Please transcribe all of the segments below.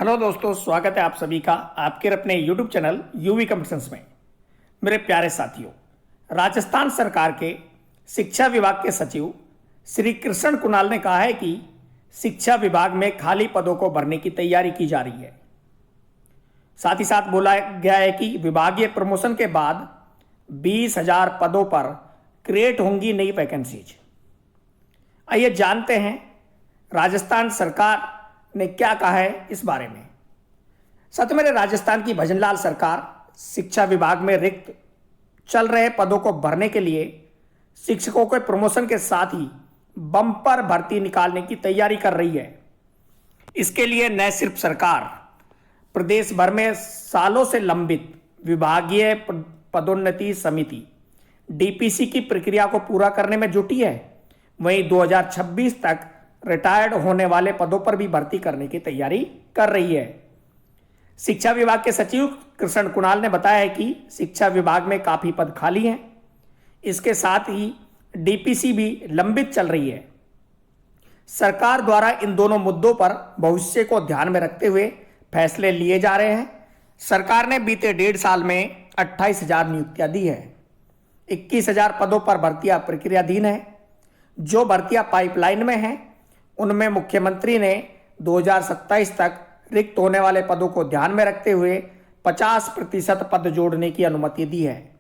Hello दोस्तों, स्वागत है आप सभी का आपके अपने यूट्यूब चैनल यूवी कंपटीशंस में। मेरे प्यारे साथियों, राजस्थान सरकार के शिक्षा विभाग के सचिव श्री कृष्ण कुणाल ने कहा है कि शिक्षा विभाग में खाली पदों को भरने की तैयारी की जा रही है। साथ ही साथ बोला गया है कि विभागीय प्रमोशन के बाद 20,000 पदों पर क्रिएट होंगी नई वैकेंसीज। आइए जानते हैं राजस्थान सरकार ने क्या कहा है इस बारे में। साथ मेरे राजस्थान की भजनलाल सरकार शिक्षा विभाग में रिक्त चल रहे पदों को भरने के लिए शिक्षकों के प्रमोशन के साथ ही बम्पर भर्ती निकालने की तैयारी कर रही है। इसके लिए न सिर्फ सरकार प्रदेश भर में सालों से लंबित विभागीय पदोन्नति समिति डीपीसी की प्रक्रिया को पूरा करने में जुटी है, वहीं 2026 तक रिटायर्ड होने वाले पदों पर भी भर्ती करने की तैयारी कर रही है। शिक्षा विभाग के सचिव कृष्ण कुणाल ने बताया कि शिक्षा विभाग में काफी पद खाली हैं। इसके साथ ही डीपीसी भी लंबित चल रही है। सरकार द्वारा इन दोनों मुद्दों पर भविष्य को ध्यान में रखते हुए फैसले लिए जा रहे हैं। सरकार ने बीते 1.5 साल में 28,000 नियुक्तियां दी है। 21,000 पदों पर भर्तियां प्रक्रियाधीन है। जो भर्तियां पाइपलाइन में हैं उनमें मुख्यमंत्री ने 2027 तक रिक्त होने वाले पदों को ध्यान में रखते हुए 50% पद जोड़ने की अनुमति दी है।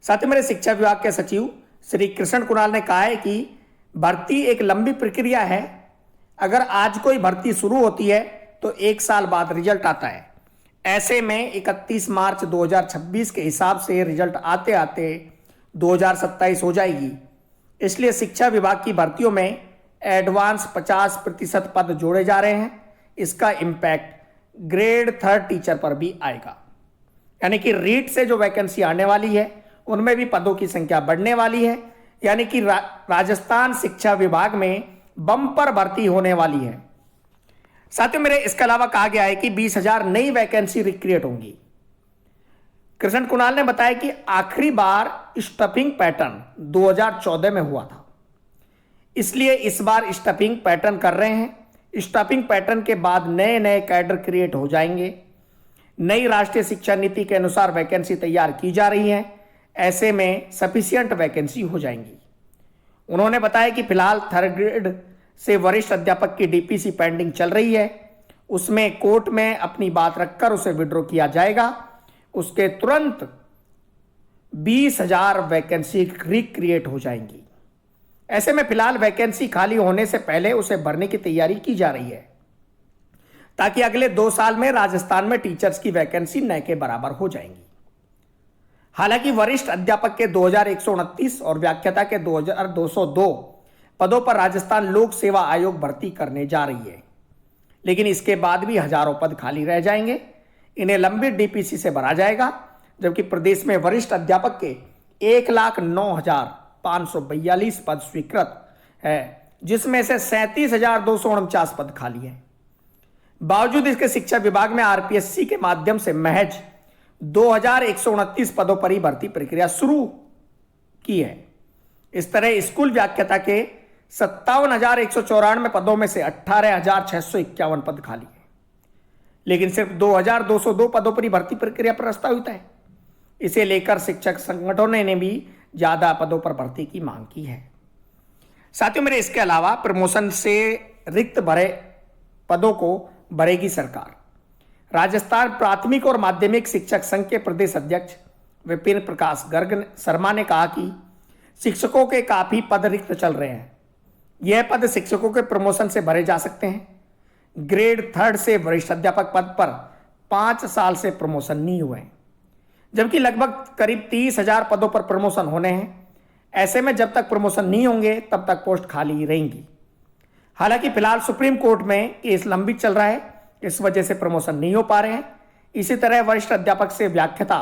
साथ ही मेरे शिक्षा विभाग के सचिव श्री कृष्ण कुणाल ने कहा है कि भर्ती एक लंबी प्रक्रिया है। अगर आज कोई भर्ती शुरू होती है तो 1 साल बाद रिजल्ट आता है। ऐसे में 31 मार्च 2026 के हिसाब से रिजल्ट आते आते 2027 हो जाएगी। इसलिए शिक्षा विभाग की भर्तियों में एडवांस 50% पद जोड़े जा रहे हैं। इसका इम्पैक्ट ग्रेड 3 टीचर पर भी आएगा, यानी कि रीट से जो वैकेंसी आने वाली है उनमें भी पदों की संख्या बढ़ने वाली है। यानी कि राजस्थान शिक्षा विभाग में बम्पर भर्ती होने वाली है। साथियों, मेरे इसके अलावा कहा गया है कि 20,000 नई वैकेंसी रिक्रिएट होंगी। कृष्ण कुणाल ने बताया कि आखिरी बार स्टफिंग पैटर्न 2014 में हुआ था, इसलिए इस बार स्टफिंग पैटर्न कर रहे हैं। स्टफिंग पैटर्न के बाद नए नए कैडर क्रिएट हो जाएंगे। नई राष्ट्रीय शिक्षा नीति के अनुसार वैकेंसी तैयार की जा रही है। ऐसे में सफिशिएंट वैकेंसी हो जाएंगी। उन्होंने बताया कि फिलहाल 3rd ग्रेड से वरिष्ठ अध्यापक की डीपीसी पेंडिंग चल रही है। उसमें कोर्ट में अपनी बात रखकर उसे विड्रॉ किया जाएगा। उसके तुरंत 20,000 वैकेंसी रिक्रिएट हो जाएंगी। ऐसे में फिलहाल वैकेंसी खाली होने से पहले उसे भरने की तैयारी की जा रही है, ताकि अगले 2 साल में राजस्थान में टीचर्स की वैकेंसी न के बराबर हो जाएंगी। हालांकि वरिष्ठ अध्यापक के 2129 और व्याख्याता के 2202 पदों पर राजस्थान लोक सेवा आयोग भर्ती करने जा रही है, लेकिन इसके बाद भी हजारों पद खाली रह जाएंगे। इन्हें लंबित डीपीसी से भरा जाएगा, जबकि प्रदेश में वरिष्ठ अध्यापक के 1,09,542 पद स्वीकृत है, जिसमें से 37,249 पद खाली हैं। बावजूद इसके शिक्षा विभाग में आरपीएससी के माध्यम से महज 2,129 पदों पर ही भर्ती प्रक्रिया शुरू की है। इस तरह स्कूल व्याख्याता के 57,194 पदों में से 18,651 पद खाली है, लेकिन सिर्फ 2,202 पदों पर ही भर्ती प्रक्रिया प्रस्तावित है। इसे लेकर शिक्षक संगठनों ने भी ज्यादा पदों पर भर्ती की मांग की है। साथियों, मेरे इसके अलावा प्रमोशन से रिक्त भरे पदों को भरेगी सरकार। राजस्थान प्राथमिक और माध्यमिक शिक्षक संघ के प्रदेश अध्यक्ष विपिन प्रकाश गर्ग शर्मा ने कहा कि शिक्षकों के काफी पद रिक्त चल रहे हैं। यह पद शिक्षकों के प्रमोशन से भरे जा सकते हैं। ग्रेड 3 से वरिष्ठ अध्यापक पद पर 5 साल से प्रमोशन नहीं हुए, जबकि लगभग करीब 30,000 पदों पर प्रमोशन होने हैं। ऐसे में जब तक प्रमोशन नहीं होंगे तब तक पोस्ट खाली ही रहेंगी। हालांकि फिलहाल सुप्रीम कोर्ट में केस लंबित चल रहा है, इस वजह से प्रमोशन नहीं हो पा रहे हैं। इसी तरह वरिष्ठ अध्यापक से व्याख्याता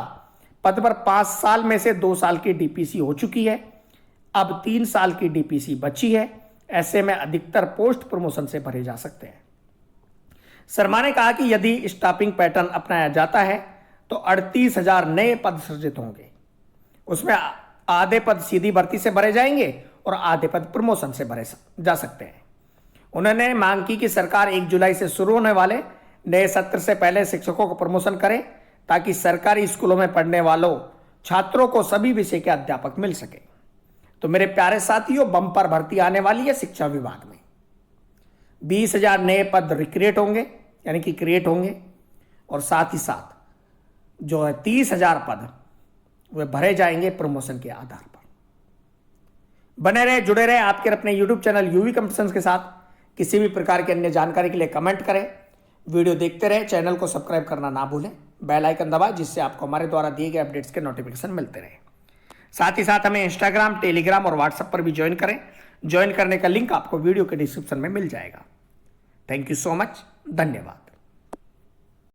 पद पर 5 साल में से 2 साल की डीपीसी हो चुकी है। अब 3 साल की डीपीसी बची है। ऐसे में अधिकतर पोस्ट प्रमोशन से भरे जा सकते हैं। शर्मा ने कहा कि यदि स्टाफिंग पैटर्न अपनाया जाता है तो 38,000 नए पद सृजित होंगे। उसमें आधे पद सीधी भर्ती से भरे जाएंगे और आधे पद प्रमोशन से भरे जा सकते हैं। उन्होंने मांग की कि सरकार 1 जुलाई से शुरू होने वाले नए सत्र से पहले शिक्षकों को प्रमोशन करें ताकि सरकारी स्कूलों में पढ़ने वालों छात्रों को सभी विषय के अध्यापक मिल सके। तो मेरे प्यारे साथियों, बम्पर भर्ती आने वाली है शिक्षा विभाग में। 20,000 नए पद रिक्रिएट होंगे, यानी कि क्रिएट होंगे, और साथ ही साथ जो है 30,000 पद वे भरे जाएंगे प्रमोशन के आधार पर। बने रहे, जुड़े रहे आपके अपने YouTube चैनल यूवी कंपटीशंस के साथ। किसी भी प्रकार की अन्य जानकारी के लिए कमेंट करें, वीडियो देखते रहे, चैनल को सब्सक्राइब करना ना भूलें, बेल आइकन दबाएं जिससे आपको हमारे द्वारा दिए गए अपडेट्स के नोटिफिकेशन मिलते रहे। साथ ही साथ हमें इंस्टाग्राम, टेलीग्राम और व्हाट्सएप पर भी ज्वाइन करें। ज्वाइन करने का लिंक आपको वीडियो के डिस्क्रिप्शन में मिल जाएगा। थैंक यू सो मच, धन्यवाद।